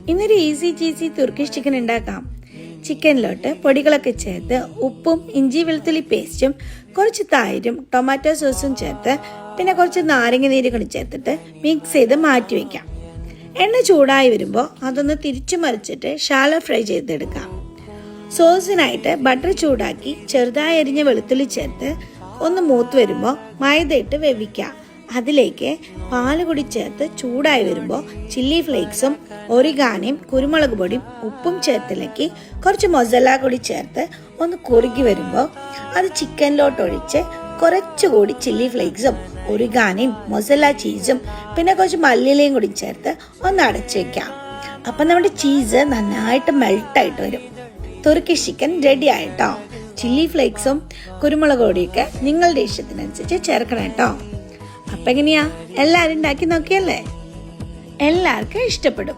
ഇന്നൊരു easy cheesy Turkish chicken ഉണ്ടാക്കാം. ചിക്കനിലോട്ട് പൊടികളൊക്കെ ചേർത്ത് ഉപ്പും ഇഞ്ചി വെളുത്തുള്ളി പേസ്റ്റും കുറച്ച് തൈരും ടൊമാറ്റോ സോസും ചേർത്ത് പിന്നെ കുറച്ച് നാരങ്ങ നീര് കൂടി ചേർത്തിട്ട് മിക്സ് ചെയ്ത് മാറ്റി വയ്ക്കാം. എണ്ണ ചൂടായി വരുമ്പോൾ അതൊന്ന് തിരിച്ചു മറിച്ചിട്ട് ഷാലോ ഫ്രൈ ചെയ്തെടുക്കാം. സോസിനായിട്ട് ബട്ടർ ചൂടാക്കി ചെറുതായി അരിഞ്ഞ വെളുത്തുള്ളി ചേർത്ത് ഒന്ന് മൂത്ത് വരുമ്പോൾ മൈദ ഇട്ട് വേവിക്കാം. അതിലേക്ക് പാല് കൂടി ചേർത്ത് ചൂടായി വരുമ്പോൾ ചില്ലി ഫ്ലേക്സും ഒറിഗാനയും കുരുമുളക് പൊടിയും ഉപ്പും ചേർത്തിലേക്ക് കുറച്ച് മൊസല കൂടി ചേർത്ത് ഒന്ന് കുറുകി വരുമ്പോൾ അത് ചിക്കനിലോട്ട് ഒഴിച്ച് കുറച്ചുകൂടി ചില്ലി ഫ്ലേക്സും ഒറിഗാനയും മൊസല ചീസും പിന്നെ കുറച്ച് മല്ലിയിലയും കൂടി ചേർത്ത് ഒന്ന് അടച്ചു വെക്കാം. അപ്പം നമ്മുടെ ചീസ് നന്നായിട്ട് മെൽട്ടായിട്ട് വരും. തുർക്കിഷ് ചിക്കൻ റെഡി ആയിട്ടോ. ചില്ലി ഫ്ലേക്സും കുരുമുളക് പൊടിയൊക്കെ നിങ്ങളുടെ ഇഷ്ടത്തിനനുസരിച്ച് ചേർക്കണം കേട്ടോ. അപ്പം എങ്ങനെയാ, എല്ലാവരും ഉണ്ടാക്കി നോക്കിയല്ലേ? എല്ലാവർക്കും ഇഷ്ടപ്പെടും.